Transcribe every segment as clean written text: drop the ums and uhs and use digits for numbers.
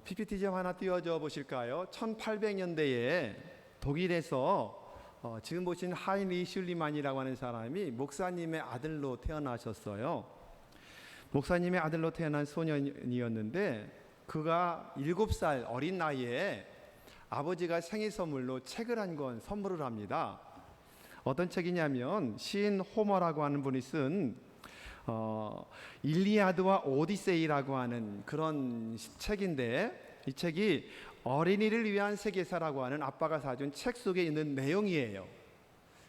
PPT 좀 하나 띄워줘 보실까요? 1800년대에 독일에서 지금 보신 하인리 슐리만이라고 하는 사람이 목사님의 아들로 태어나셨어요. 목사님의 아들로 태어난 소년이었는데 그가 7살 어린 나이에 아버지가 생일 선물로 책을 한 권 선물을 합니다. 어떤 책이냐면 시인 호머라고 하는 분이 쓴 일리아드와 오디세이라고 하는 그런 책인데, 이 책이 어린이를 위한 세계사라고 하는 아빠가 사준 책 속에 있는 내용이에요.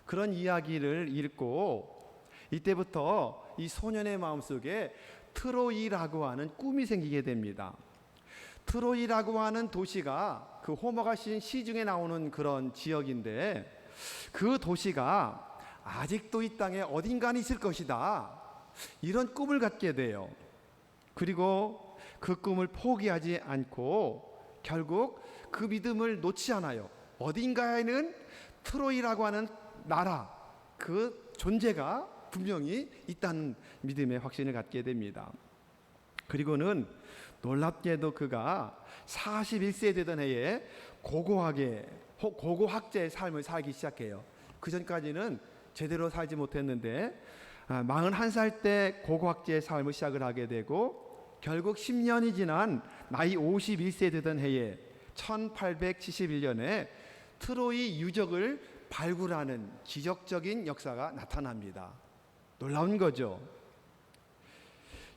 그런 이야기를 읽고 이때부터 이 소년의 마음속에 트로이라고 하는 꿈이 생기게 됩니다. 트로이라고 하는 도시가 그 호머가 쓴 시 중에 나오는 그런 지역인데, 그 도시가 아직도 이 땅에 어딘가는 있을 것이다, 이런 꿈을 갖게 돼요. 그리고 그 꿈을 포기하지 않고 결국 그 믿음을 놓지 않아요. 어딘가에는 트로이라고 하는 나라, 그 존재가 분명히 있다는 믿음의 확신을 갖게 됩니다. 그리고는 놀랍게도 그가 41세 되던 해에 고고학자의 삶을 살기 시작해요. 그 전까지는 제대로 살지 못했는데 41살 때 고고학자의 삶을 시작을 하게 되고, 결국 10년이 지난 나이 51세 되던 해에 1871년에 트로이 유적을 발굴하는 기적적인 역사가 나타납니다. 놀라운 거죠.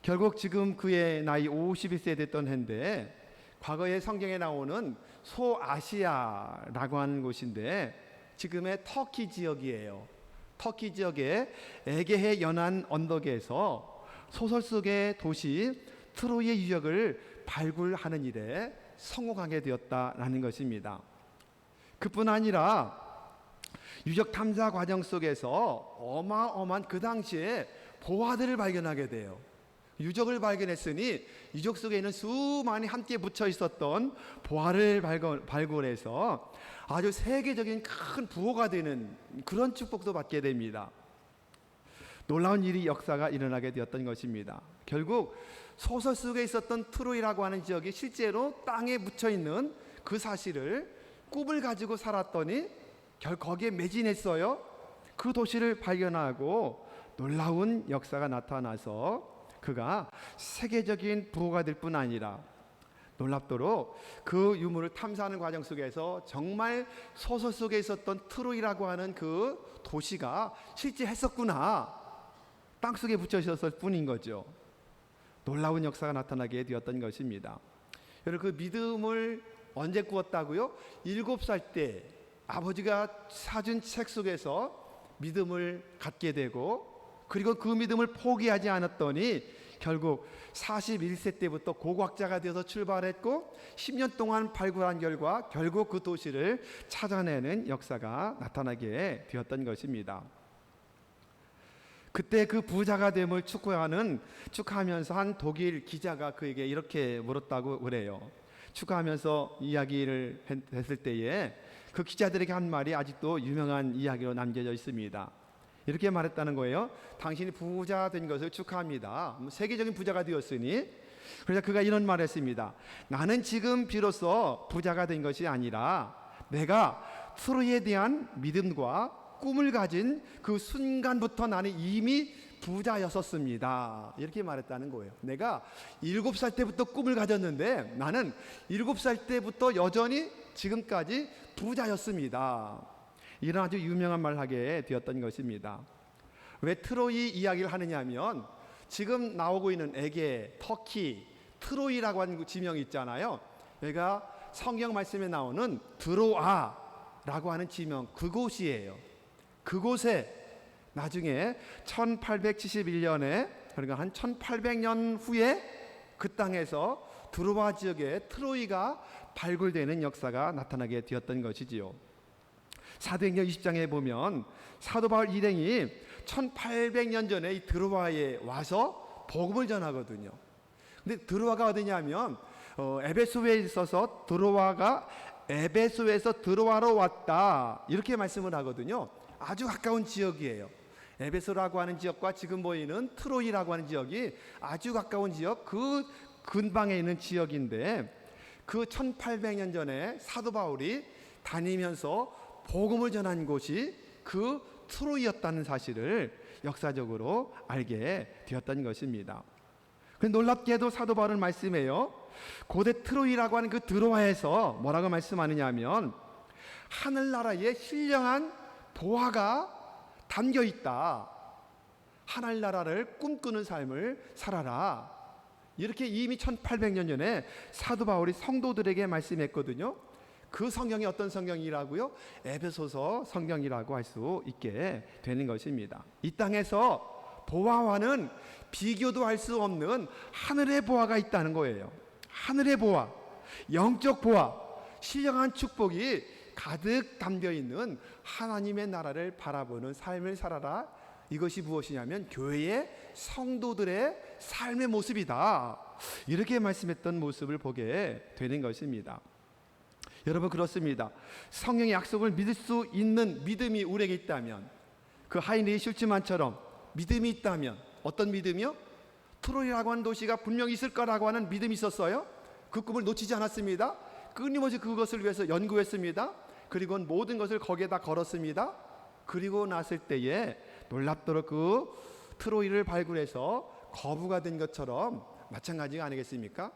결국 지금 그의 나이 51세 됐던 해인데, 과거에 성경에 나오는 소아시아라고 하는 곳인데 지금의 터키 지역이에요. 터키 지역의 에게해 연안 언덕에서 소설 속의 도시 트로이의 유적을 발굴하는 일에 성공하게 되었다라는 것입니다. 그뿐 아니라 유적 탐사 과정 속에서 어마어마한 그 당시에 보화들을 발견하게 돼요. 유적을 발견했으니 유적 속에 있는 수많이 함께 붙여 있었던 보화를 발굴해서 아주 세계적인 큰 부호가 되는 그런 축복도 받게 됩니다. 놀라운 일이, 역사가 일어나게 되었던 것입니다. 결국 소설 속에 있었던 트로이라고 하는 지역이 실제로 땅에 묻혀 있는 그 사실을 꿈을 가지고 살았더니 거기에 매진했어요. 그 도시를 발견하고 놀라운 역사가 나타나서 그가 세계적인 부호가 될 뿐 아니라 놀랍도록 그 유물을 탐사하는 과정 속에서 정말 소설 속에 있었던 트로이라고 하는 그 도시가 실제 했었구나, 땅속에 붙여 있었을 뿐인 거죠. 놀라운 역사가 나타나게 되었던 것입니다. 여러분, 그 믿음을 언제 꾸었다고요? 7살 때 아버지가 사준 책 속에서 믿음을 갖게 되고, 그리고 그 믿음을 포기하지 않았더니 결국 41세 때부터 고고학자가 되어서 출발했고 10년 동안 발굴한 결과 결국 그 도시를 찾아내는 역사가 나타나게 되었던 것입니다. 그때 그 부자가 됨을 축하하면서 한 독일 기자가 그에게 이렇게 물었다고 그래요. 축하하면서 이야기를 했을 때에 그 기자들에게 한 말이 아직도 유명한 이야기로 남겨져 있습니다. 이렇게 말했다는 거예요. 당신이 부자 된 것을 축하합니다. 세계적인 부자가 되었으니. 그래서 그가 이런 말을 했습니다. 나는 지금 비로소 부자가 된 것이 아니라 내가 트로이에 대한 믿음과 꿈을 가진 그 순간부터 나는 이미 부자였었습니다. 이렇게 말했다는 거예요. 내가 7살 때부터 꿈을 가졌는데 나는 7살 때부터 여전히 지금까지 부자였습니다. 이런 아주 유명한 말을 하게 되었던 것입니다. 왜 트로이 이야기를 하느냐 하면 지금 나오고 있는 에게, 터키, 트로이라고 하는 지명이 있잖아요. 여기가 성경 말씀에 나오는 드로아라고 하는 지명, 그곳이에요. 그곳에 나중에 1871년에, 그러니까 한 1800년 후에 그 땅에서 드로아 지역에 트로이가 발굴되는 역사가 나타나게 되었던 것이지요. 사도행전 20장에 보면 사도 바울 일행이 1800년 전에 이 드로아에 와서 복음을 전하거든요. 근데 드로아가 어디냐면 에베소에 있어서 드로아가 에베소에서 드로아로 왔다, 이렇게 말씀을 하거든요. 아주 가까운 지역이에요. 에베소라고 하는 지역과 지금 보이는 트로이라고 하는 지역이 아주 가까운 지역, 그 근방에 있는 지역인데, 그 1800년 전에 사도 바울이 다니면서 복음을 전한 곳이 그 트로이였다는 사실을 역사적으로 알게 되었던 것입니다. 놀랍게도 사도 바울은 말씀해요. 고대 트로이라고 하는 그 드로아에서 뭐라고 말씀하느냐 하면 하늘나라에 신령한 보화가 담겨 있다. 하늘나라를 꿈꾸는 삶을 살아라. 이렇게 이미 1800년 전에 사도 바울이 성도들에게 말씀했거든요. 그 성경이 어떤 성경이라고요? 에베소서 성경이라고 할 수 있게 되는 것입니다. 이 땅에서 보화와는 비교도 할 수 없는 하늘의 보화가 있다는 거예요. 하늘의 보화, 영적 보화, 신령한 축복이 가득 담겨 있는 하나님의 나라를 바라보는 삶을 살아라. 이것이 무엇이냐면 교회의 성도들의 삶의 모습이다. 이렇게 말씀했던 모습을 보게 되는 것입니다. 여러분, 그렇습니다. 성령의 약속을 믿을 수 있는 믿음이 우리에게 있다면, 그 하인리 슐츠만처럼 믿음이 있다면, 어떤 믿음이요? 트로이라고 하는 도시가 분명히 있을 거라고 하는 믿음이 있었어요. 그 꿈을 놓치지 않았습니다. 끊임없이 그것을 위해서 연구했습니다. 그리고 모든 것을 거기에다 걸었습니다. 그리고 났을 때에 놀랍도록 그 트로이를 발굴해서 거부가 된 것처럼 마찬가지가 아니겠습니까?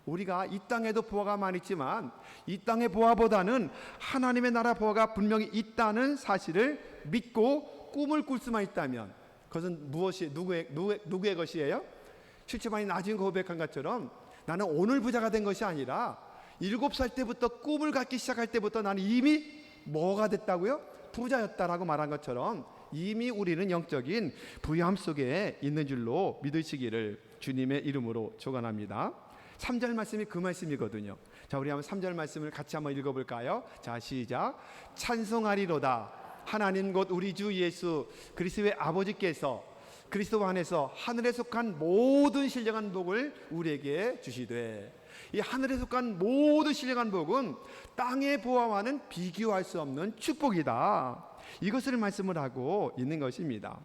우리가 이 땅에도 보화가 많이 있지만 이 땅의 보화보다는 하나님의 나라 보화가 분명히 있다는 사실을 믿고 꿈을 꿀 수만 있다면, 그것은 무엇이 누구의 것이에요? 슐츠만이 나중에 고백한 것처럼 나는 오늘 부자가 된 것이 아니라 7살 때부터 꿈을 갖기 시작할 때부터 나는 이미 뭐가 됐다고요? 부자였다라고 말한 것처럼 이미 우리는 영적인 부유함 속에 있는 줄로 믿으시기를 주님의 이름으로 축원합니다. 3절 말씀이 그 말씀이거든요. 자, 우리 한번 3절 말씀을 같이 한번 읽어볼까요? 자, 시작. 찬송하리로다 하나님 곧 우리 주 예수 그리스도의 아버지께서 그리스도 안에서 하늘에 속한 모든 신령한 복을 우리에게 주시되, 이 하늘에 속한 모든 신령한 복은 땅의 보화와는 비교할 수 없는 축복이다. 이것을 말씀을 하고 있는 것입니다.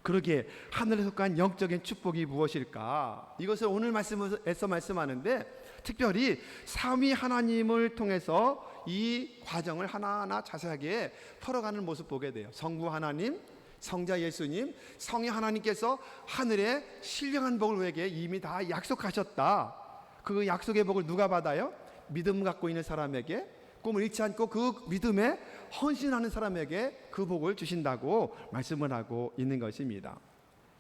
그러기에 하늘에 속한 영적인 축복이 무엇일까? 이것을 오늘 말씀에서 말씀하는데, 특별히 삼위 하나님을 통해서 이 과정을 하나하나 자세하게 풀어가는 모습 보게 돼요. 성부 하나님, 성자 예수님, 성령 하나님께서 하늘에 신령한 복을 우리에게 이미 다 약속하셨다. 그 약속의 복을 누가 받아요? 믿음 갖고 있는 사람에게, 꿈을 잃지 않고 그 믿음에 헌신하는 사람에게 그 복을 주신다고 말씀을 하고 있는 것입니다.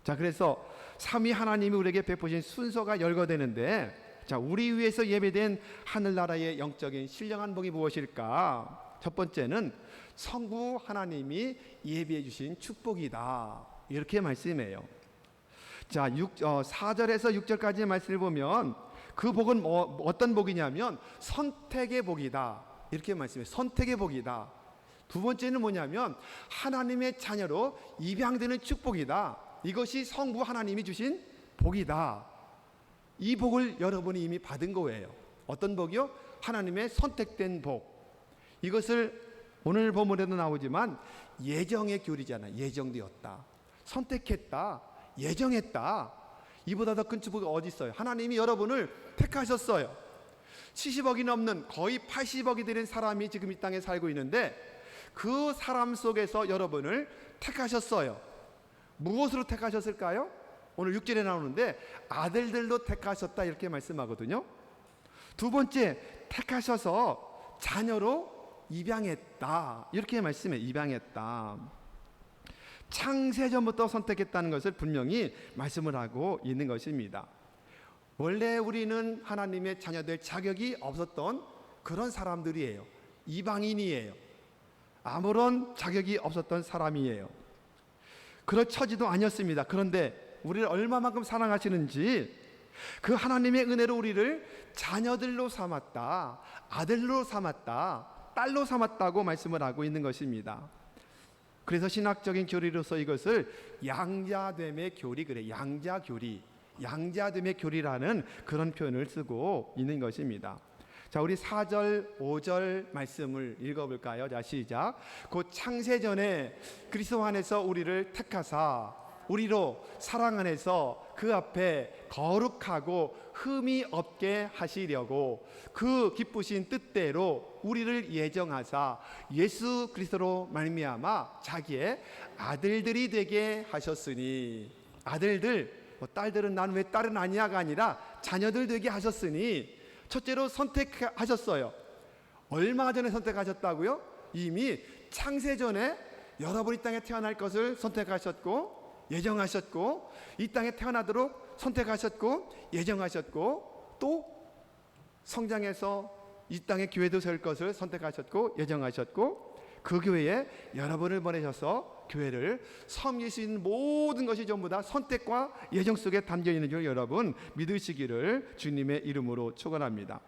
자, 그래서 삼위 하나님이 우리에게 베푸신 순서가 열거되는데, 자, 우리 위해서 예배된 하늘나라의 영적인 신령한 복이 무엇일까? 첫 번째는 성부 하나님이 예비해 주신 축복이다. 이렇게 말씀해요. 자, 4절에서 6절까지의 말씀을 보면 그 복은 어떤 복이냐면 선택의 복이다. 이렇게 말씀해요. 선택의 복이다. 두 번째는 뭐냐면 하나님의 자녀로 입양되는 축복이다. 이것이 성부 하나님이 주신 복이다. 이 복을 여러분이 이미 받은 거예요. 어떤 복이요? 하나님의 선택된 복. 이것을 오늘 본문에도 나오지만 예정의 교리잖아. 예정되었다, 선택했다, 예정했다. 이보다 더 큰 축복이 어디 있어요? 하나님이 여러분을 택하셨어요. 70억이 넘는 거의 80억이 되는 사람이 지금 이 땅에 살고 있는데 그 사람 속에서 여러분을 택하셨어요. 무엇으로 택하셨을까요? 오늘 6절에 나오는데 아들들로 택하셨다 이렇게 말씀하거든요. 두 번째, 택하셔서 자녀로 입양했다 이렇게 말씀해. 입양했다. 창세전부터 선택했다는 것을 분명히 말씀을 하고 있는 것입니다. 원래 우리는 하나님의 자녀될 자격이 없었던 그런 사람들이에요. 이방인이에요. 아무런 자격이 없었던 사람이에요. 그렇처지도 아니었습니다. 그런데 우리를 얼마만큼 사랑하시는지 그 하나님의 은혜로 우리를 자녀들로 삼았다, 아들로 삼았다, 딸로 삼았다고 말씀을 하고 있는 것입니다. 그래서 신학적인 교리로서 이것을 양자됨의 교리, 그래, 양자교리, 양자됨의 교리라는 그런 표현을 쓰고 있는 것입니다. 자, 우리 4절, 5절 말씀을 읽어볼까요? 자, 시작. 곧 창세전에 그리스도 안에서 우리를 택하사 우리로 사랑 안에서 그 앞에 거룩하고 흠이 없게 하시려고 그 기쁘신 뜻대로 우리를 예정하사 예수 그리스도로 말미암아 자기의 아들들이 되게 하셨으니, 아들들, 딸들은 난 왜 딸은 아니야가 아니라 자녀들 되게 하셨으니, 첫째로 선택하셨어요. 얼마 전에 선택하셨다고요? 이미 창세전에 여러분이 땅에 태어날 것을 선택하셨고 예정하셨고, 이 땅에 태어나도록 선택하셨고 예정하셨고, 또 성장해서 이 땅에 교회도 설 것을 선택하셨고 예정하셨고, 그 교회에 여러분을 보내셔서 교회를 섬길 수 있는 모든 것이 전부 다 선택과 예정 속에 담겨 있는 줄 여러분 믿으시기를 주님의 이름으로 축원합니다.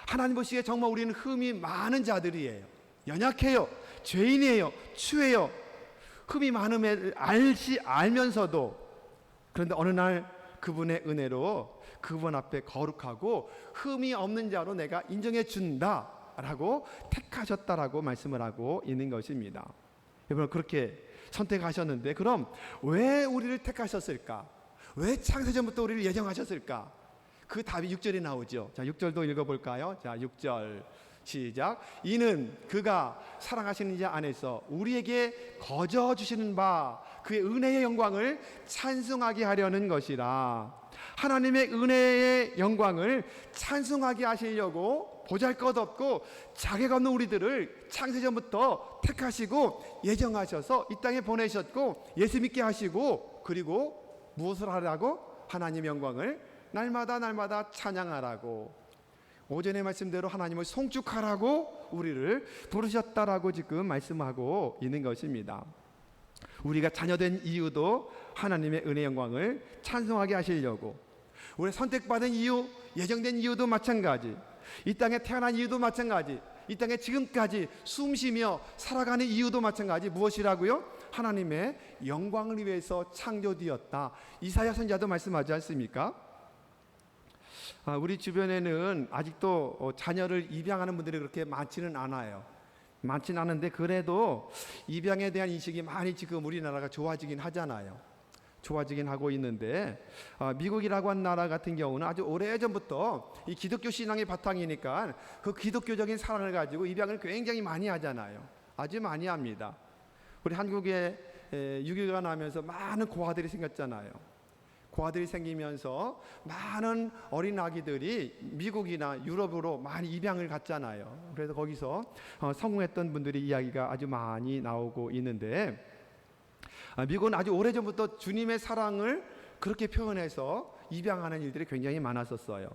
하나님 보시기에 정말 우리는 흠이 많은 자들이에요. 연약해요. 죄인이에요. 추해요. 흠이 많음을 알면서도, 그런데 어느 날 그분의 은혜로 그분 앞에 거룩하고 흠이 없는 자로 내가 인정해 준다 라고 택하셨다라고 말씀을 하고 있는 것입니다. 여러분, 그렇게 선택하셨는데 그럼 왜 우리를 택하셨을까? 왜 창세전부터 우리를 예정하셨을까? 그 답이 6절에 나오죠. 자, 6절도 읽어볼까요? 자, 6절 시작. 이는 그가 사랑하시는 자 안에서 우리에게 거저 주시는 바 그의 은혜의 영광을 찬송하게 하려는 것이라. 하나님의 은혜의 영광을 찬송하게 하시려고 보잘것없고 자격 없는 우리들을 창세전부터 택하시고 예정하셔서 이 땅에 보내셨고 예수 믿게 하시고, 그리고 무엇을 하라고? 하나님의 영광을 날마다 찬양하라고, 오전의 말씀대로 하나님을 송축하라고 우리를 부르셨다라고 지금 말씀하고 있는 것입니다. 우리가 자녀된 이유도 하나님의 은혜 영광을 찬송하게 하시려고, 우리 선택받은 이유, 예정된 이유도 마찬가지, 이 땅에 태어난 이유도 마찬가지, 이 땅에 지금까지 숨쉬며 살아가는 이유도 마찬가지. 무엇이라고요? 하나님의 영광을 위해서 창조되었다. 이사야 선지자도 말씀하지 않습니까? 우리 주변에는 아직도 자녀를 입양하는 분들이 그렇게 많지는 않아요. 많지는 않은데 그래도 입양에 대한 인식이 많이 지금 우리나라가 좋아지긴 하잖아요. 좋아지긴 하고 있는데, 미국이라고 한 나라 같은 경우는 아주 오래전부터 이 기독교 신앙의 바탕이니까 그 기독교적인 사랑을 가지고 입양을 굉장히 많이 하잖아요. 아주 많이 합니다. 우리 한국에 6.25가 나면서 많은 고아들이 생겼잖아요. 고아들이 생기면서 많은 어린 아기들이 미국이나 유럽으로 많이 입양을 갔잖아요. 그래서 거기서 성공했던 분들의 이야기가 아주 많이 나오고 있는데, 미국은 아주 오래전부터 주님의 사랑을 그렇게 표현해서 입양하는 일들이 굉장히 많았었어요.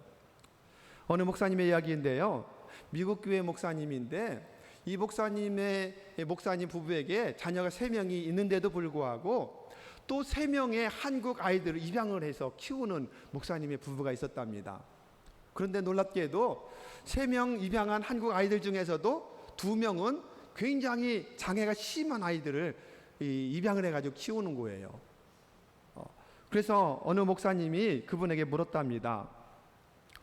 어느 목사님의 이야기인데요, 미국 교회 목사님인데 이 목사님 부부에게 자녀가 3명이 있는데도 불구하고 또 3명의 한국 아이들을 입양을 해서 키우는 목사님의 부부가 있었답니다. 그런데 놀랍게도 3명 입양한 한국 아이들 중에서도 2명은 굉장히 장애가 심한 아이들을 입양을 해가지고 키우는 거예요. 그래서 어느 목사님이 그분에게 물었답니다.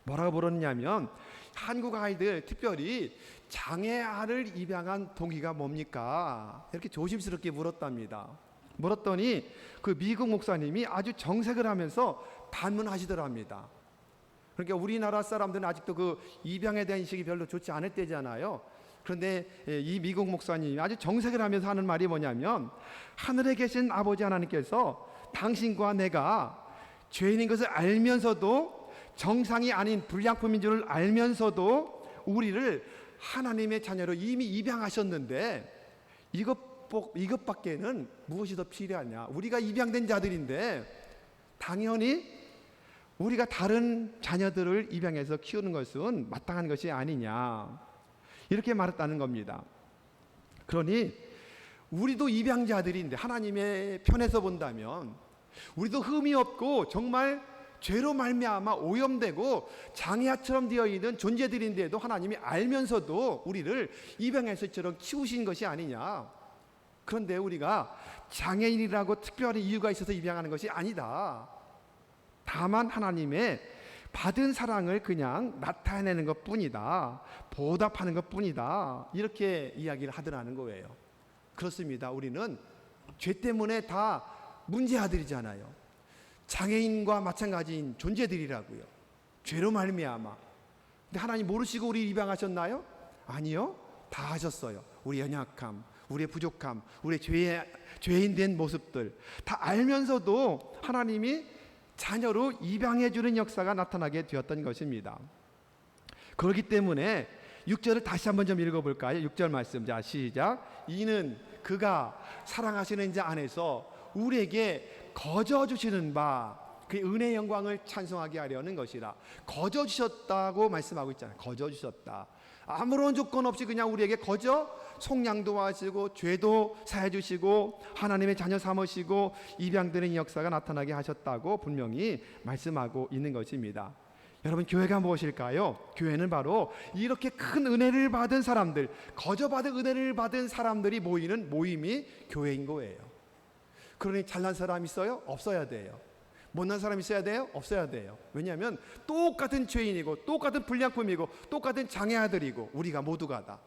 뭐라고 물었냐면, 한국 아이들, 특별히 장애 아를 입양한 동기가 뭡니까? 이렇게 조심스럽게 물었답니다. 물었더니 그 미국 목사님이 아주 정색을 하면서 반문하시더랍니다. 그러니까 우리나라 사람들은 아직도 그 입양에 대한 인식이 별로 좋지 않을 때잖아요. 그런데 이 미국 목사님이 아주 정색을 하면서 하는 말이 뭐냐면, 하늘에 계신 아버지 하나님께서 당신과 내가 죄인인 것을 알면서도, 정상이 아닌 불량품인 줄 알면서도 우리를 하나님의 자녀로 이미 입양하셨는데 이것밖에는 무엇이 더 필요하냐? 우리가 입양된 자들인데 당연히 우리가 다른 자녀들을 입양해서 키우는 것은 마땅한 것이 아니냐, 이렇게 말했다는 겁니다. 그러니 우리도 입양자들인데, 하나님의 편에서 본다면 우리도 흠이 없고 정말 죄로 말미암아 오염되고 장애아처럼 되어 있는 존재들인데도 하나님이 알면서도 우리를 입양해서 이처럼 키우신 것이 아니냐. 그런데 우리가 장애인이라고 특별한 이유가 있어서 입양하는 것이 아니다. 다만 하나님의 받은 사랑을 그냥 나타내는 것 뿐이다, 보답하는 것 뿐이다, 이렇게 이야기를 하더라는 거예요. 그렇습니다. 우리는 죄 때문에 다 문제아들이잖아요. 장애인과 마찬가지인 존재들이라고요. 죄로 말미암아. 근데 하나님 모르시고 우리 입양하셨나요? 아니요. 다 하셨어요. 우리 연약함, 우리의 부족함, 우리의 죄인된 모습들 다 알면서도 하나님이 자녀로 입양해 주는 역사가 나타나게 되었던 것입니다. 그렇기 때문에 6절을 다시 한번 좀 읽어볼까요? 6절 말씀. 자, 시작. 이는 그가 사랑하시는 자 안에서 우리에게 거저 주시는 바 그 은혜의 영광을 찬송하게 하려는 것이라. 거저 주셨다고 말씀하고 있잖아요. 거저 주셨다. 아무런 조건 없이 그냥 우리에게 거저 속량도 하시고 죄도 사해 주시고 하나님의 자녀 삼으시고 입양되는 역사가 나타나게 하셨다고 분명히 말씀하고 있는 것입니다. 여러분, 교회가 무엇일까요? 교회는 바로 이렇게 큰 은혜를 받은 사람들, 거저 받은 은혜를 받은 사람들이 모이는 모임이 교회인 거예요. 그러니 잘난 사람 있어요? 없어야 돼요. 못난 사람 있어야 돼요? 없어야 돼요. 왜냐하면 똑같은 죄인이고 똑같은 불량품이고 똑같은 장애아들이고 우리가 모두가 다.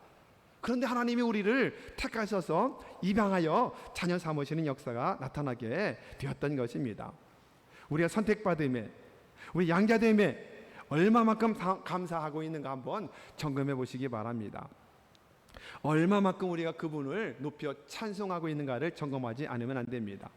그런데 하나님이 우리를 택하셔서 입양하여 자녀 삼으시는 역사가 나타나게 되었던 것입니다. 우리가 선택받음에, 우리 양자됨에 얼마만큼 감사하고 있는가 한번 점검해 보시기 바랍니다. 얼마만큼 우리가 그분을 높여 찬송하고 있는가를 점검하지 않으면 안 됩니다.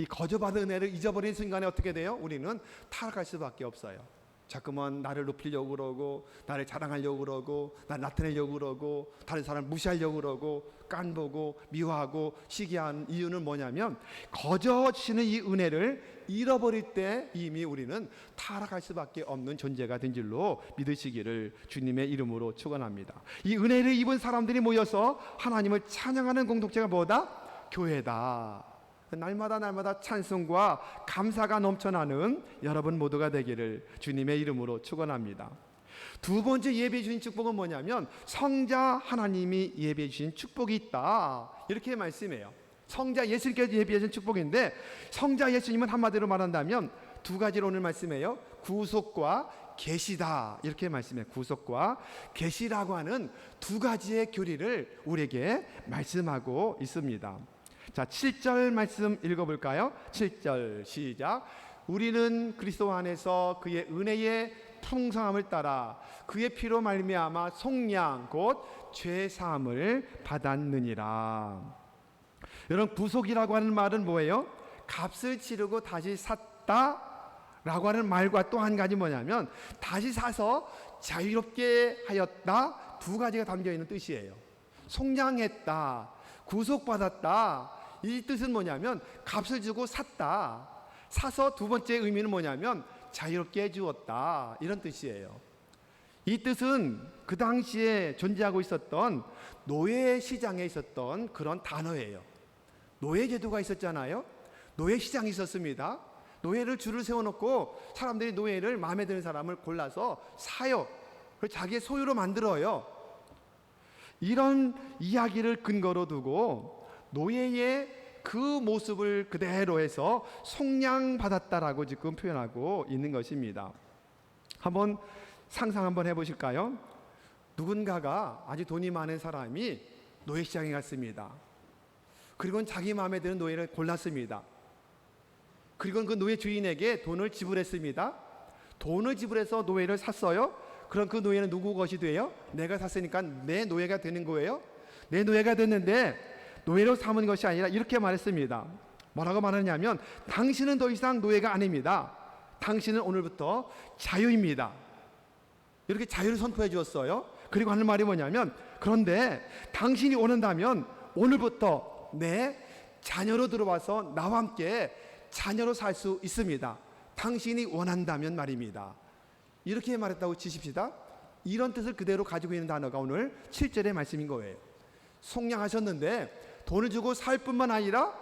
이 거저받은 은혜를 잊어버린 순간에 어떻게 돼요? 우리는 타락할 수밖에 없어요. 자꾸만 나를 높이려고 그러고 나를 자랑하려고 그러고 나를 나타내려고 그러고 다른 사람을 무시하려고 그러고 깐보고 미워하고 시기한 이유는 뭐냐면 거저 주시는 이 은혜를 잃어버릴 때 이미 우리는 타락할 수밖에 없는 존재가 된 줄로 믿으시기를 주님의 이름으로 축원합니다. 이 은혜를 입은 사람들이 모여서 하나님을 찬양하는 공동체가 뭐다? 교회다. 날마다 찬송과 감사가 넘쳐나는 여러분 모두가 되기를 주님의 이름으로 축원합니다. 두 번째 예배해 주신 축복은 뭐냐면 성자 하나님이 예배해 주신 축복이 있다, 이렇게 말씀해요. 성자 예수님께서 예배해 주신 축복인데 성자 예수님은 한마디로 말한다면 두 가지로 오늘 말씀해요. 구속과 계시다, 이렇게 말씀해요. 구속과 계시라고 하는 두 가지의 교리를 우리에게 말씀하고 있습니다. 자, 7절 말씀 읽어볼까요? 7절 시작. 우리는 그리스도 안에서 그의 은혜의 풍성함을 따라 그의 피로 말미암아 속량 곧 죄사함을 받았느니라. 여러분, 구속이라고 하는 말은 뭐예요? 값을 치르고 다시 샀다 라고 하는 말과 또 한 가지 뭐냐면 다시 사서 자유롭게 하였다, 두 가지가 담겨 있는 뜻이에요. 속량했다, 구속받았다, 이 뜻은 뭐냐면 값을 주고 샀다, 사서 두 번째 의미는 뭐냐면 자유롭게 해주었다, 이런 뜻이에요. 이 뜻은 그 당시에 존재하고 있었던 노예 시장에 있었던 그런 단어예요. 노예 제도가 있었잖아요. 노예 시장이 있었습니다. 노예를 줄을 세워놓고 사람들이 노예를 마음에 드는 사람을 골라서 사요. 그리고 자기의 소유로 만들어요. 이런 이야기를 근거로 두고 노예의 그 모습을 그대로 해서 속량받았다라고 지금 표현하고 있는 것입니다. 한번 상상 한번 해보실까요? 누군가가 아주 돈이 많은 사람이 노예시장에 갔습니다. 그리고 자기 마음에 드는 노예를 골랐습니다. 그리고 그 노예 주인에게 돈을 지불했습니다. 돈을 지불해서 노예를 샀어요. 그럼 그 노예는 누구 것이 돼요? 내가 샀으니까 내 노예가 되는 거예요. 내 노예가 됐는데 노예로 삼은 것이 아니라 이렇게 말했습니다. 뭐라고 말하냐면 당신은 더 이상 노예가 아닙니다. 당신은 오늘부터 자유입니다. 이렇게 자유를 선포해 주었어요. 그리고 하는 말이 뭐냐면 그런데 당신이 원한다면 오늘부터 내 자녀로 들어와서 나와 함께 자녀로 살 수 있습니다. 당신이 원한다면 말입니다. 이렇게 말했다고 치십시다. 이런 뜻을 그대로 가지고 있는 단어가 오늘 7절의 말씀인 거예요. 속량하셨는데 돈을 주고 살 뿐만 아니라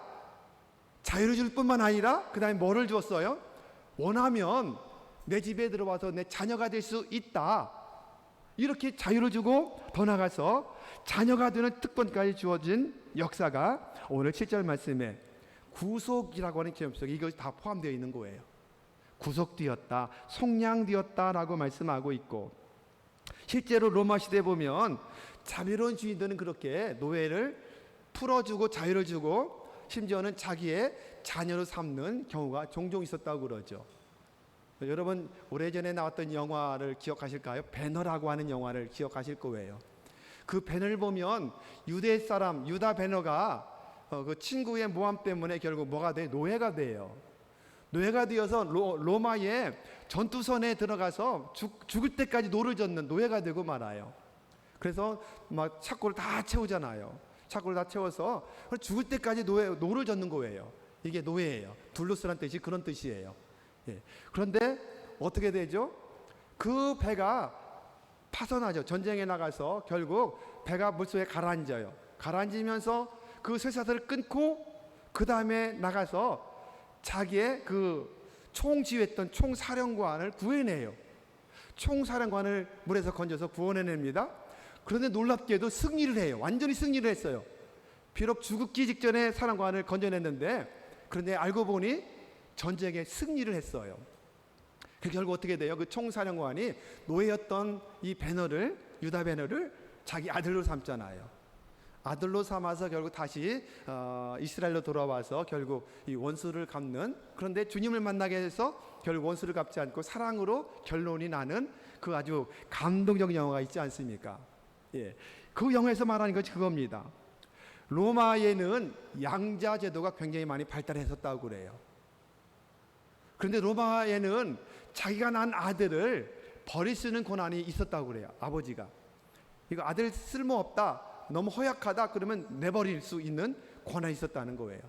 자유를 줄 뿐만 아니라 그 다음에 뭐를 주었어요? 원하면 내 집에 들어와서 내 자녀가 될 수 있다, 이렇게 자유를 주고 더 나가서 자녀가 되는 특권까지 주어진 역사가 오늘 7절 말씀에 구속이라고 하는 개념 속에 이것이 다 포함되어 있는 거예요. 구속되었다, 속량되었다라고 말씀하고 있고, 실제로 로마 시대에 보면 자비로운 주인들은 그렇게 노예를 풀어주고 자유를 주고 심지어는 자기의 자녀로 삼는 경우가 종종 있었다고 그러죠. 여러분 오래전에 나왔던 영화를 기억하실까요? 배너라고 하는 영화를 기억하실 거예요. 그 배너를 보면 유대 사람 유다 배너가 그 친구의 모함 때문에 결국 뭐가 돼? 노예가 돼요. 노예가 되어서 로마의 전투선에 들어가서 죽을 때까지 노를 젓는 노예가 되고 말아요. 그래서 막 착고를 다 채우잖아요. 착고를 다 채워서 죽을 때까지 노를 젓는 거예요. 이게 노예예요. 둘로스란 뜻이 그런 뜻이에요. 예. 그런데 어떻게 되죠? 그 배가 파손하죠. 전쟁에 나가서 결국 배가 물속에 가라앉아요. 가라앉으면서 그 쇠사슬을 끊고 그 다음에 나가서 자기의 그 총지휘했던 총사령관을 구해내요. 총사령관을 물에서 건져서 구원해냅니다. 그런데 놀랍게도 승리를 해요. 완전히 승리를 했어요. 비록 죽기 직전에 사령관을 건져냈는데 그런데 알고 보니 전쟁에 승리를 했어요. 결국 어떻게 돼요? 그 총사령관이 노예였던 이 배너를 유다 배너를 자기 아들로 삼잖아요. 아들로 삼아서 결국 다시 이스라엘로 돌아와서 결국 이 원수를 갚는, 그런데 주님을 만나게 해서 결국 원수를 갚지 않고 사랑으로 결론이 나는 그 아주 감동적인 영화가 있지 않습니까? 예, 그 영화에서 말하는 것이 그겁니다. 로마에는 양자 제도가 굉장히 많이 발달했었다고 그래요. 그런데 로마에는 자기가 낳은 아들을 버릴 수 있는 권한이 있었다고 그래요. 아버지가 이거 아들 쓸모없다, 너무 허약하다 그러면 내버릴 수 있는 권한이 있었다는 거예요.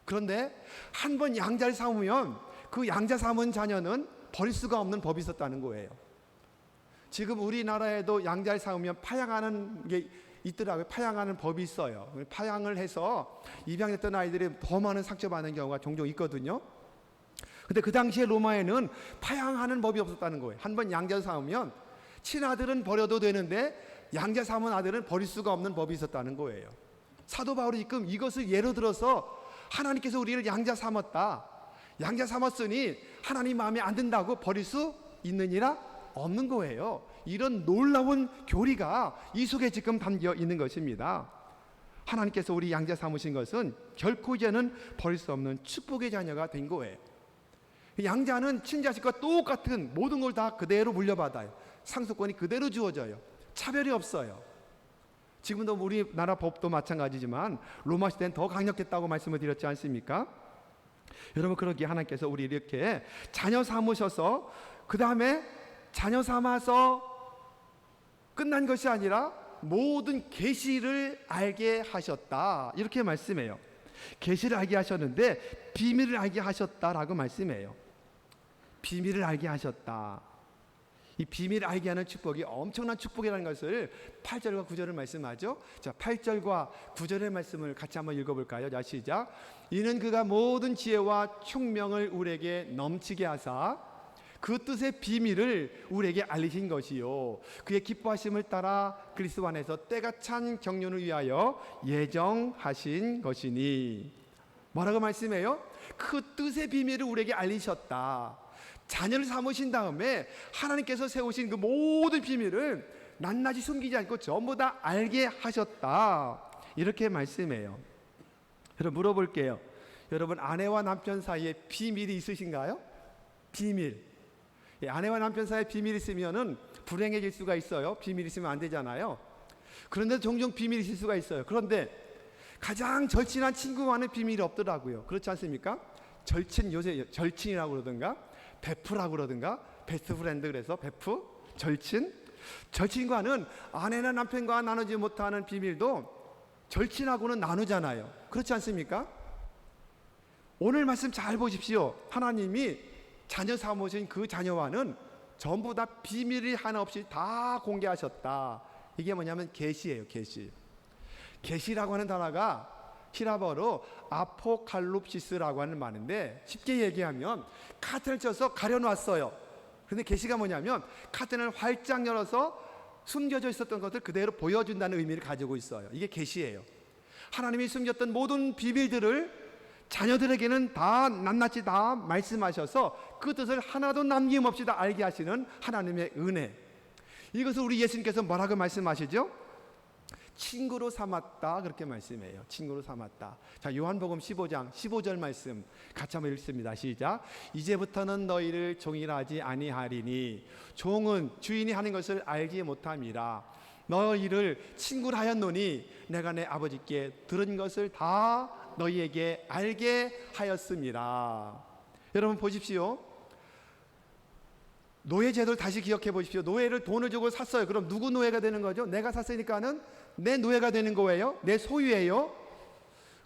그런데 한 번 양자를 삼으면 그 양자 삼은 자녀는 버릴 수가 없는 법이 있었다는 거예요. 지금 우리나라에도 양자를 삼으면 파양하는 게 있더라고요. 파양하는 법이 있어요. 파양을 해서 입양됐던 아이들이 더 많은 상처받는 경우가 종종 있거든요. 근데 그 당시에 로마에는 파양하는 법이 없었다는 거예요. 한 번 양자 삼으면 친아들은 버려도 되는데 양자 삼은 아들은 버릴 수가 없는 법이 있었다는 거예요. 사도 바울이 지금 이것을 예로 들어서 하나님께서 우리를 양자 삼았다, 양자 삼았으니 하나님 마음에 안 든다고 버릴 수 있느니라 없는 거예요. 이런 놀라운 교리가 이 속에 지금 담겨 있는 것입니다. 하나님께서 우리 양자 삼으신 것은 결코 이제는 버릴 수 없는 축복의 자녀가 된 거예요. 양자는 친자식과 똑같은 모든 걸 다 그대로 물려받아요. 상속권이 그대로 주어져요. 차별이 없어요. 지금도 우리나라 법도 마찬가지지만 로마 시대는 더 강력했다고 말씀을 드렸지 않습니까? 여러분, 그러기에 하나님께서 우리 이렇게 자녀 삼으셔서 그 다음에 자녀 삼아서 끝난 것이 아니라 모든 계시를 알게 하셨다, 이렇게 말씀해요. 계시를 알게 하셨는데 비밀을 알게 하셨다라고 말씀해요. 비밀을 알게 하셨다. 이 비밀을 알게 하는 축복이 엄청난 축복이라는 것을 8절과 9절을 말씀하죠. 자, 8절과 9절의 말씀을 같이 한번 읽어볼까요? 자, 시작. 이는 그가 모든 지혜와 총명을 우리에게 넘치게 하사 그 뜻의 비밀을 우리에게 알리신 것이요, 그의 기뻐하심을 따라 그리스도 안에서 때가 찬 경륜을 위하여 예정하신 것이니. 뭐라고 말씀해요? 그 뜻의 비밀을 우리에게 알리셨다. 자녀를 삼으신 다음에 하나님께서 세우신 그 모든 비밀을 낱낱이 숨기지 않고 전부 다 알게 하셨다, 이렇게 말씀해요. 여러분, 물어볼게요. 여러분, 아내와 남편 사이에 비밀이 있으신가요? 비밀. 아내와 남편 사이에 비밀이 있으면은 불행해질 수가 있어요. 비밀이 있으면 안 되잖아요. 그런데 종종 비밀이 있을 수가 있어요. 그런데 가장 절친한 친구와는 비밀이 없더라고요. 그렇지 않습니까? 절친, 요새 절친이라고 그러든가 베프라고 그러든가 베스트 프렌드, 그래서 베프, 절친. 절친과는 아내나 남편과 나누지 못하는 비밀도 절친하고는 나누잖아요. 그렇지 않습니까? 오늘 말씀 잘 보십시오. 하나님이 자녀 삼으신 그 자녀와는 전부 다 비밀이 하나 없이 다 공개하셨다. 이게 뭐냐면 계시예요. 계시. 계시라고 하는 단어가 히라버로 아포칼립시스라고 하는 말인데, 쉽게 얘기하면 카튼을 쳐서 가려놨어요. 그런데 계시가 뭐냐면 카튼을 활짝 열어서 숨겨져 있었던 것을 그대로 보여준다는 의미를 가지고 있어요. 이게 계시예요. 하나님이 숨겼던 모든 비밀들을 자녀들에게는 다 낱낱이 다 말씀하셔서 그 뜻을 하나도 남김없이 다 알게 하시는 하나님의 은혜. 이것을 우리 예수님께서 뭐라고 말씀하시죠? 친구로 삼았다 그렇게 말씀해요. 친구로 삼았다. 자, 요한복음 15장 15절 말씀 같이 한번 읽습니다. 시작. 이제부터는 너희를 종이라 하지 아니하리니 종은 주인이 하는 것을 알지 못함이라. 너희를 친구라 하였노니 내가 내 아버지께 들은 것을 다 너희에게 알게 하였음이라. 여러분 보십시오. 노예 제도를 다시 기억해 보십시오. 노예를 돈을 주고 샀어요. 그럼 누구 노예가 되는 거죠? 내가 샀으니까는 내 노예가 되는 거예요. 내 소유예요.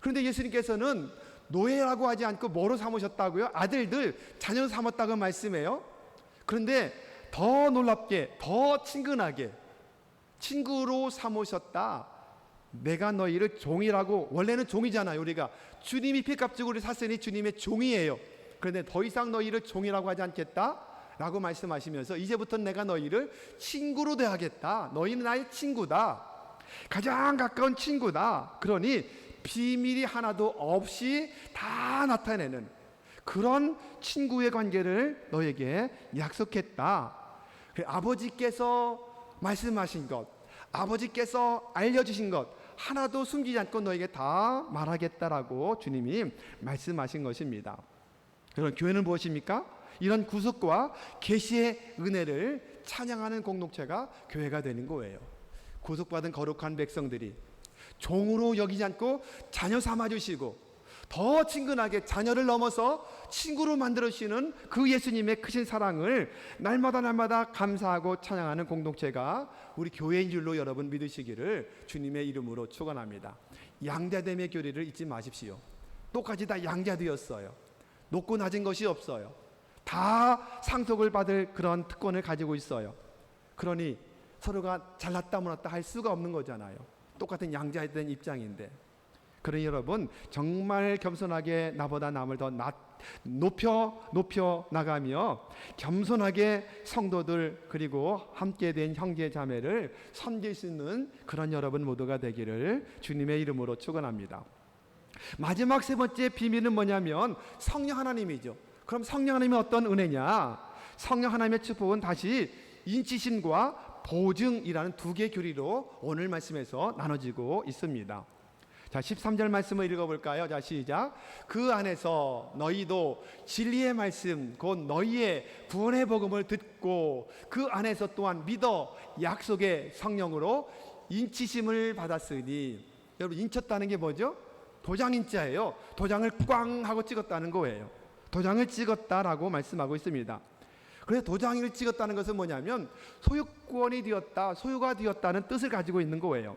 그런데 예수님께서는 노예라고 하지 않고 뭐로 삼으셨다고요? 아들들, 자녀로 삼았다고 말씀해요. 그런데 더 놀랍게, 더 친근하게 친구로 삼으셨다. 내가 너희를 종이라고. 원래는 종이잖아요. 우리가 주님이 피값 주고 우리 샀으니 주님의 종이에요. 그런데 더 이상 너희를 종이라고 하지 않겠다 라고 말씀하시면서 이제부터는 내가 너희를 친구로 대하겠다. 너희는 나의 친구다. 가장 가까운 친구다. 그러니 비밀이 하나도 없이 다 나타내는 그런 친구의 관계를 너에게 약속했다. 아버지께서 말씀하신 것, 아버지께서 알려주신 것 하나도 숨기지 않고 너에게 다 말하겠다라고 주님이 말씀하신 것입니다. 그럼 교회는 무엇입니까? 이런 구속과 계시의 은혜를 찬양하는 공동체가 교회가 되는 거예요. 구속받은 거룩한 백성들이 종으로 여기지 않고 자녀 삼아주시고 더 친근하게 자녀를 넘어서 친구로 만들어주시는 그 예수님의 크신 사랑을 날마다 감사하고 찬양하는 공동체가 우리 교회인 줄로 여러분 믿으시기를 주님의 이름으로 축원합니다. 양자됨의 교리를 잊지 마십시오. 똑같이 다 양자되었어요. 높고 낮은 것이 없어요. 다 상속을 받을 그런 특권을 가지고 있어요. 그러니 서로가 잘났다 못났다 할 수가 없는 거잖아요. 똑같은 양자에 된 입장인데. 그러니 여러분 정말 겸손하게 나보다 남을 더 높여 나가며 겸손하게 성도들 그리고 함께 된 형제 자매를 섬길 수 있는 그런 여러분 모두가 되기를 주님의 이름으로 축원합니다. 마지막 세 번째 비밀은 뭐냐면 성령 하나님이죠. 그럼 성령 하나님이 어떤 은혜냐? 성령 하나님의 축복은 다시 인치심과 보증이라는 두 개의 교리로 오늘 말씀에서 나눠지고 있습니다. 자, 13절 말씀을 읽어볼까요? 자, 시작. 그 안에서 너희도 진리의 말씀 곧 너희의 구원의 복음을 듣고 그 안에서 또한 믿어 약속의 성령으로 인치심을 받았으니. 여러분 인쳤다는 게 뭐죠? 도장인자예요. 도장을 꽝 하고 찍었다는 거예요. 도장을 찍었다라고 말씀하고 있습니다. 그래서 도장을 찍었다는 것은 뭐냐면 소유권이 되었다, 소유가 되었다는 뜻을 가지고 있는 거예요.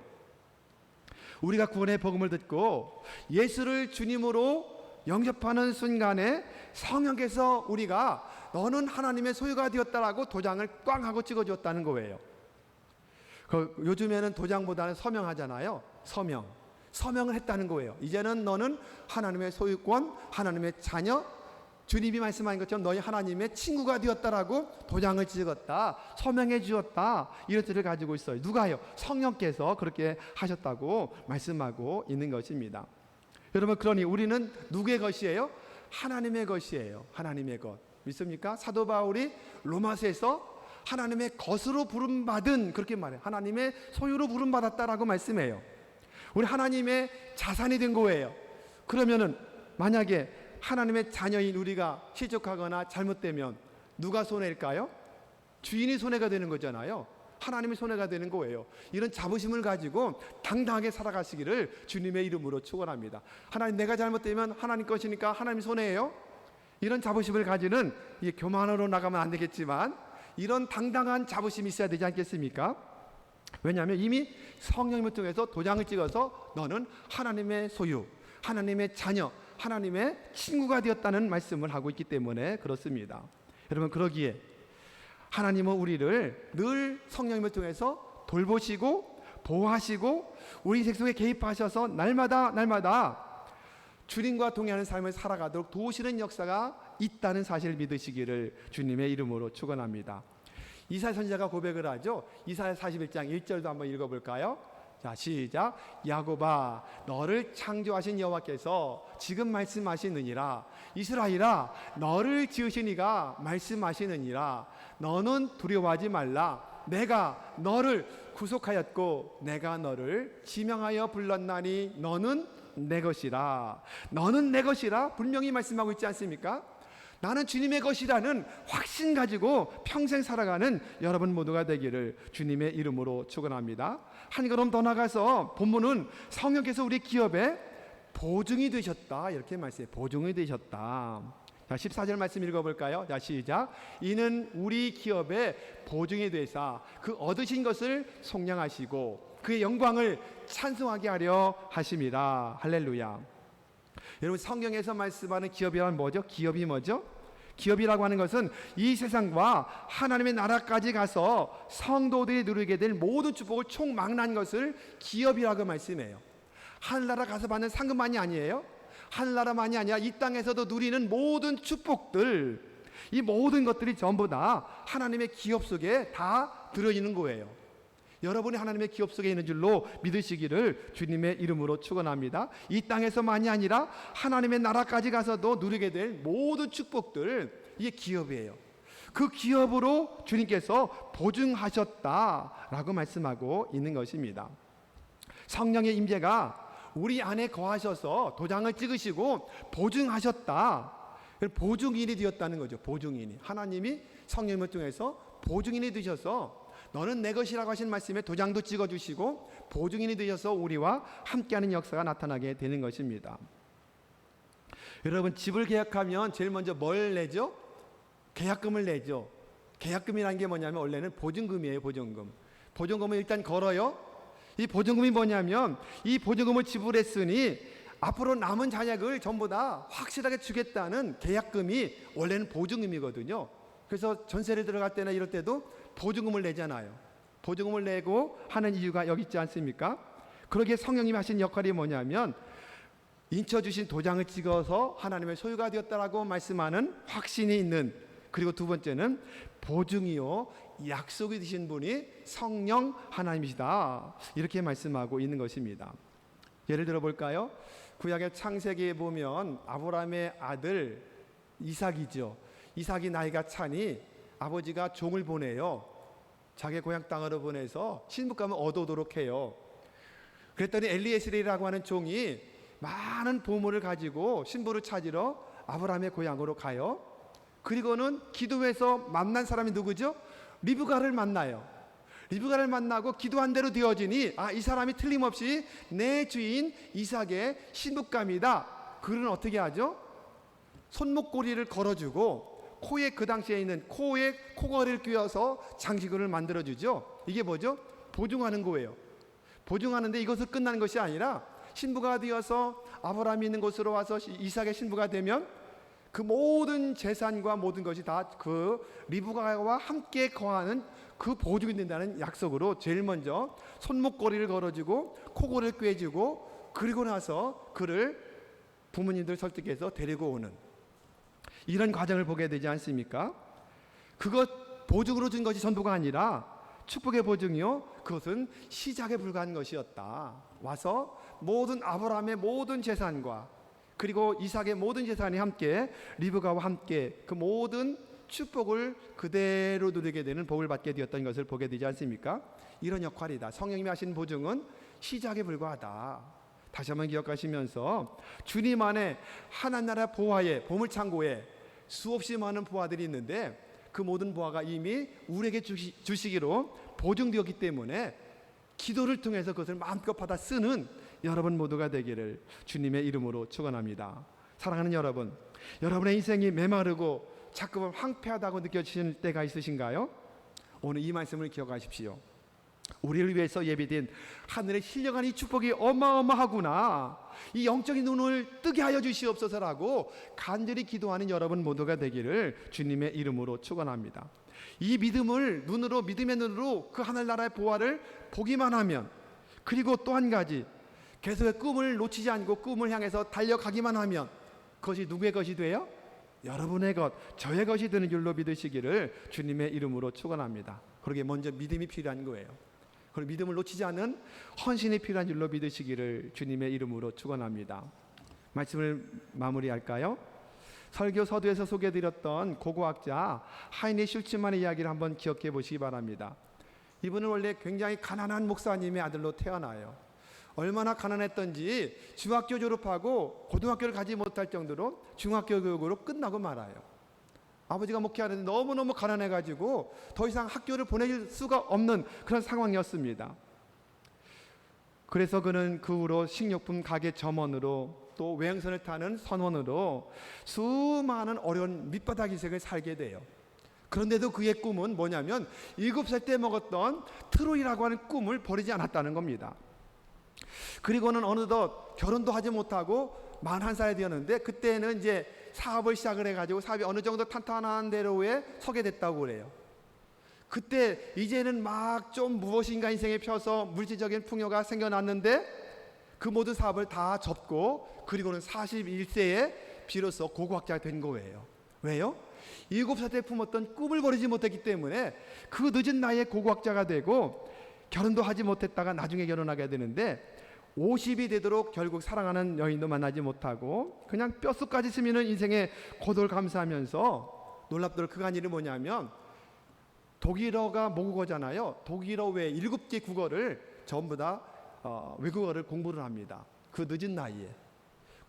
우리가 구원의 복음을 듣고 예수를 주님으로 영접하는 순간에 성령께서 우리가 너는 하나님의 소유가 되었다라고 도장을 꽝 하고 찍어주었다는 거예요. 요즘에는 도장보다는 서명하잖아요. 서명을 했다는 거예요. 이제는 너는 하나님의 소유권, 하나님의 자녀, 주님이 말씀하신 것처럼 너희 하나님의 친구가 되었다라고 도장을 찍었다, 서명해 주었다, 이런 뜻을 가지고 있어요. 누가요? 성령께서 그렇게 하셨다고 말씀하고 있는 것입니다. 여러분 그러니 우리는 누구의 것이에요? 하나님의 것이에요. 하나님의 것. 믿습니까? 사도 바울이 로마서에서 하나님의 것으로 부름받은 그렇게 말해요. 하나님의 소유로 부름받았다라고 말씀해요. 우리 하나님의 자산이 된 거예요. 그러면은 만약에 하나님의 자녀인 우리가 실족하거나 잘못되면 누가 손해일까요? 주인이 손해가 되는 거잖아요. 하나님이 손해가 되는 거예요. 이런 자부심을 가지고 당당하게 살아가시기를 주님의 이름으로 축원합니다. 하나님 내가 잘못되면 하나님 것이니까 하나님 손해예요. 이런 자부심을 가지는 이 교만으로 나가면 안 되겠지만 이런 당당한 자부심이 있어야 되지 않겠습니까? 왜냐하면 이미 성령님을 통해서 도장을 찍어서 너는 하나님의 소유, 하나님의 자녀, 하나님의 친구가 되었다는 말씀을 하고 있기 때문에 그렇습니다. 여러분 그러기에 하나님은 우리를 늘 성령님을 통해서 돌보시고 보호하시고 우리 인생 속에 개입하셔서 날마다 주님과 동행하는 삶을 살아가도록 도우시는 역사가 있다는 사실을 믿으시기를 주님의 이름으로 축원합니다. 이사야 선지자가 고백을 하죠. 이사야 41장 1절도 한번 읽어볼까요? 자, 시작. 야곱아, 너를 창조하신 여호와께서 지금 말씀하시느니라. 이스라엘아, 너를 지으신 이가 말씀하시느니라. 너는 두려워하지 말라. 내가 너를 구속하였고 내가 너를 지명하여 불렀나니 너는 내 것이라. 너는 내 것이라 분명히 말씀하고 있지 않습니까? 나는 주님의 것이라는 확신 가지고 평생 살아가는 여러분 모두가 되기를 주님의 이름으로 축원합니다. 한 걸음 더 나가서 본문은 성령께서 우리 기업에 보증이 되셨다 이렇게 말씀해요. 보증이 되셨다. 자, 14절 말씀 읽어볼까요? 자, 시작. 이는 우리 기업에 보증이 되사 그 얻으신 것을 속량하시고 그의 영광을 찬송하게 하려 하심이라. 할렐루야. 여러분, 성경에서 말씀하는 기업이란 뭐죠? 기업이 뭐죠? 기업이라고 하는 것은 이 세상과 하나님의 나라까지 가서 성도들이 누리게 될 모든 축복을 총망라한 것을 기업이라고 말씀해요. 하늘나라 가서 받는 상급만이 아니에요. 하늘나라만이 아니라 이 땅에서도 누리는 모든 축복들, 이 모든 것들이 전부 다 하나님의 기업 속에 다 들어있는 거예요. 여러분이 하나님의 기업 속에 있는 줄로 믿으시기를 주님의 이름으로 축원합니다. 이 땅에서만이 아니라 하나님의 나라까지 가서도 누리게 될 모든 축복들, 이게 기업이에요. 그 기업으로 주님께서 보증하셨다라고 말씀하고 있는 것입니다. 성령의 임재가 우리 안에 거하셔서 도장을 찍으시고 보증하셨다. 보증인이 되었다는 거죠. 보증인이. 하나님이 성령을 통해서 보증인이 되셔서 너는 내 것이라고 하신 말씀에 도장도 찍어주시고 보증인이 되셔서 우리와 함께하는 역사가 나타나게 되는 것입니다. 여러분, 집을 계약하면 제일 먼저 뭘 내죠? 계약금을 내죠. 계약금이라는 게 뭐냐면 원래는 보증금이에요. 보증금. 보증금을 일단 걸어요. 이 보증금이 뭐냐면 이 보증금을 지불했으니 앞으로 남은 잔액을 전부 다 확실하게 주겠다는 계약금이 원래는 보증금이거든요. 그래서 전세를 들어갈 때나 이럴 때도 보증금을 내잖아요. 보증금을 내고 하는 이유가 여기 있지 않습니까? 그러기에 성령님이 하신 역할이 뭐냐면 인쳐주신 도장을 찍어서 하나님의 소유가 되었다라고 말씀하는 확신이 있는, 그리고 두 번째는 보증이요 약속이 되신 분이 성령 하나님이시다 이렇게 말씀하고 있는 것입니다. 예를 들어 볼까요? 구약의 창세기에 보면 아브라함의 아들 이삭이죠. 이삭이 나이가 차니 아버지가 종을 보내요. 자기 고향 땅으로 보내서 신부감을 얻어오도록 해요. 그랬더니 엘리에셀이라고 하는 종이 많은 보물을 가지고 신부를 찾으러 아브라함의 고향으로 가요. 그리고는 기도해서 만난 사람이 누구죠? 리브가를 만나요. 리브가를 만나고 기도한 대로 되어지니 이 사람이 틀림없이 내 주인 이삭의 신부감이다. 그는 어떻게 하죠? 손목고리를 걸어주고 코에, 그 당시에 있는 코에 코걸이를 끼워서 장식을 만들어주죠. 이게 뭐죠? 보증하는 거예요. 보증하는데 이것을 끝나는 것이 아니라 신부가 되어서 아브라함이 있는 곳으로 와서 이삭의 신부가 되면 그 모든 재산과 모든 것이 다 그 리브가와 함께 거하는 그 보증이 된다는 약속으로 제일 먼저 손목고리를 걸어주고 코걸이를 꿰주고 그리고 나서 그를 부모님들 설득해서 데리고 오는 이런 과정을 보게 되지 않습니까? 그것 보증으로 준 것이 전부가 아니라 축복의 보증이요, 그것은 시작에 불과한 것이었다. 와서 모든 아브라함의 모든 재산과 그리고 이삭의 모든 재산이 함께 리브가와 함께 그 모든 축복을 그대로 누리게 되는 복을 받게 되었던 것을 보게 되지 않습니까? 이런 역할이다. 성령님이 하신 보증은 시작에 불과하다. 다시 한번 기억하시면서 주님 안에 하나나라 보화에, 보물창고에 수없이 많은 보화들이 있는데 그 모든 보화가 이미 우리에게 주시기로 보증되었기 때문에 기도를 통해서 그것을 마음껏 받아 쓰는 여러분 모두가 되기를 주님의 이름으로 축원합니다. 사랑하는 여러분, 여러분의 인생이 메마르고 자꾸만 황폐하다고 느껴지실 때가 있으신가요? 오늘 이 말씀을 기억하십시오. 우리를 위해서 예비된 하늘의 신령한 이 축복이 어마어마하구나, 이 영적인 눈을 뜨게 하여 주시옵소서라고 간절히 기도하는 여러분 모두가 되기를 주님의 이름으로 축원합니다. 이 믿음을 눈으로, 믿음의 눈으로 그 하늘나라의 보화를 보기만 하면, 그리고 또 한 가지 계속의 꿈을 놓치지 않고 꿈을 향해서 달려가기만 하면 그것이 누구의 것이 돼요? 여러분의 것, 저의 것이 되는 줄로 믿으시기를 주님의 이름으로 축원합니다. 그러기에 먼저 믿음이 필요한 거예요. 그리고 믿음을 놓치지 않는 헌신이 필요한 줄로 믿으시기를 주님의 이름으로 축원합니다. 말씀을 마무리할까요? 설교 서두에서 소개해드렸던 고고학자 하이니 슐츠만의 이야기를 한번 기억해 보시기 바랍니다. 이분은 원래 굉장히 가난한 목사님의 아들로 태어나요. 얼마나 가난했던지 중학교 졸업하고 고등학교를 가지 못할 정도로 중학교 교육으로 끝나고 말아요. 아버지가 목회하는데 너무너무 가난해가지고 더 이상 학교를 보낼 수가 없는 그런 상황이었습니다. 그래서 그는 그 후로 식료품 가게 점원으로 또 외행선을 타는 선원으로 수많은 어려운 밑바닥 인생을 살게 돼요. 그런데도 그의 꿈은 뭐냐면 7살 때 먹었던 트로이라고 하는 꿈을 버리지 않았다는 겁니다. 그리고는 어느덧 결혼도 하지 못하고 41살이 되었는데 그때는 이제 사업을 시작을 해가지고 사업이 어느 정도 탄탄한 대로에 서게 됐다고 그래요. 그때 이제는 막 좀 무엇인가 인생에 펴서 물질적인 풍요가 생겨났는데 그 모든 사업을 다 접고 그리고는 41세에 비로소 고고학자가 된 거예요. 왜요? 7살 때 품었던 꿈을 버리지 못했기 때문에 그 늦은 나이에 고고학자가 되고 결혼도 하지 못했다가 나중에 결혼하게 되는데 50이 되도록 결국 사랑하는 여인도 만나지 못하고 그냥 뼛속까지 스미는 인생의 고독을 감수하면서 놀랍도록 그간 일이 뭐냐면 독일어가 모국어잖아요. 독일어 외 7개 국어를 전부 다 외국어를 공부를 합니다. 그 늦은 나이에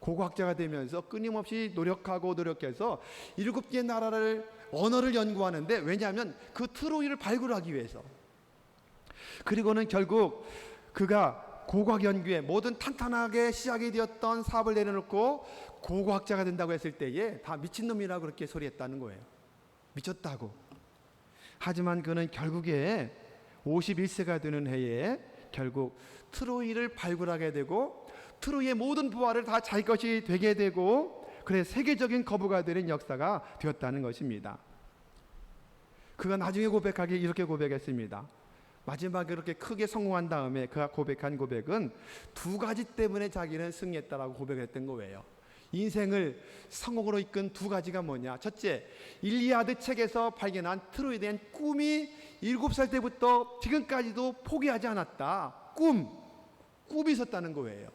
고고학자가 되면서 끊임없이 노력해서 7개 나라를 언어를 연구하는데 왜냐하면 그 트로이를 발굴하기 위해서. 그리고는 결국 그가 고고학 연구에 모든 탄탄하게 시작이 되었던 사업을 내려놓고 고고학자가 된다고 했을 때에 다 미친놈이라고 그렇게 소리했다는 거예요. 미쳤다고. 하지만 그는 결국에 51세가 되는 해에 결국 트로이를 발굴하게 되고 트로이의 모든 부하를 다 자기 것이 되게 되고 그래 세계적인 거부가 되는 역사가 되었다는 것입니다. 그가 나중에 고백하기 이렇게 고백했습니다. 마지막에 그렇게 크게 성공한 다음에 그가 고백한 고백은 2가지 때문에 자기는 승리했다라고 고백했던 거예요. 인생을 성공으로 이끈 2가지가 뭐냐? 첫째, 일리아드 책에서 발견한 트로이에 대한 꿈이 7살 때부터 지금까지도 포기하지 않았다. 꿈이 있었다는 거예요.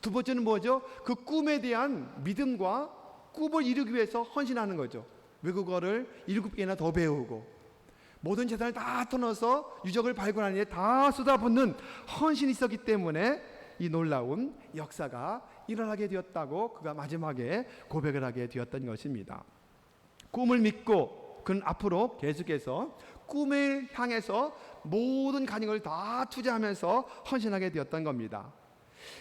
2번째는 뭐죠? 그 꿈에 대한 믿음과 꿈을 이루기 위해서 헌신하는 거죠. 외국어를 7개나 더 배우고 모든 재산을 다 터넣어서 유적을 발굴하는 데 다 쏟아붓는 헌신이 있었기 때문에 이 놀라운 역사가 일어나게 되었다고 그가 마지막에 고백을 하게 되었던 것입니다. 꿈을 믿고 그는 앞으로 계속해서 꿈을 향해서 모든 가능을 다 투자하면서 헌신하게 되었던 겁니다.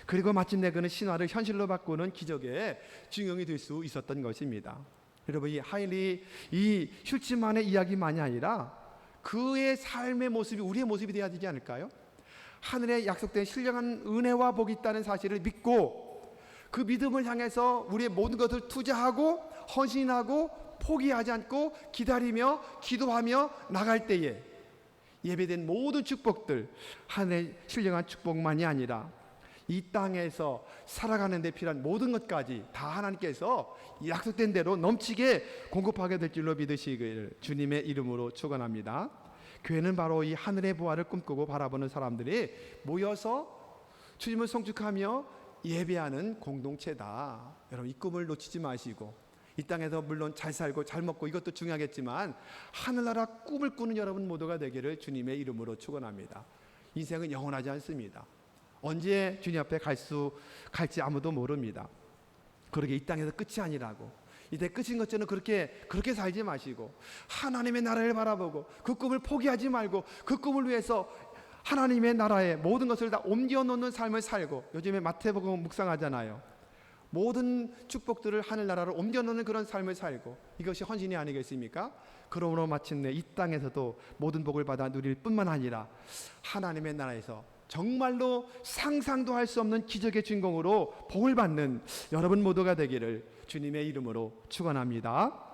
그리고 마침내 그는 신화를 현실로 바꾸는 기적의 주인공이 될 수 있었던 것입니다. 여러분, 이 하일리 이 슐츠만의 이야기만이 아니라 그의 삶의 모습이 우리의 모습이 되어야 되지 않을까요? 하늘에 약속된 신령한 은혜와 복이 있다는 사실을 믿고 그 믿음을 향해서 우리의 모든 것을 투자하고 헌신하고 포기하지 않고 기다리며 기도하며 나갈 때에 예배된 모든 축복들, 하늘의 신령한 축복만이 아니라 이 땅에서 살아가는 데 필요한 모든 것까지 다 하나님께서 약속된 대로 넘치게 공급하게 될 줄로 믿으시길 주님의 이름으로 축원합니다. 교회는 바로 이 하늘의 부활을 꿈꾸고 바라보는 사람들이 모여서 주님을 송축하며 예배하는 공동체다. 여러분, 이 꿈을 놓치지 마시고 이 땅에서 물론 잘 살고 잘 먹고 이것도 중요하겠지만 하늘나라 꿈을 꾸는 여러분 모두가 되기를 주님의 이름으로 축원합니다. 인생은 영원하지 않습니다. 언제 주님 앞에 갈지 아무도 모릅니다. 그러게 이 땅에서 끝이 아니라고, 이제 끝인 것처럼 그렇게 살지 마시고 하나님의 나라를 바라보고 그 꿈을 포기하지 말고 그 꿈을 위해서 하나님의 나라에 모든 것을 다 옮겨놓는 삶을 살고, 요즘에 마태복음 묵상하잖아요. 모든 축복들을 하늘나라로 옮겨놓는 그런 삶을 살고, 이것이 헌신이 아니겠습니까? 그러므로 마침내 이 땅에서도 모든 복을 받아 누릴 뿐만 아니라 하나님의 나라에서 정말로 상상도 할 수 없는 기적의 주인공으로 복을 받는 여러분 모두가 되기를 주님의 이름으로 축원합니다.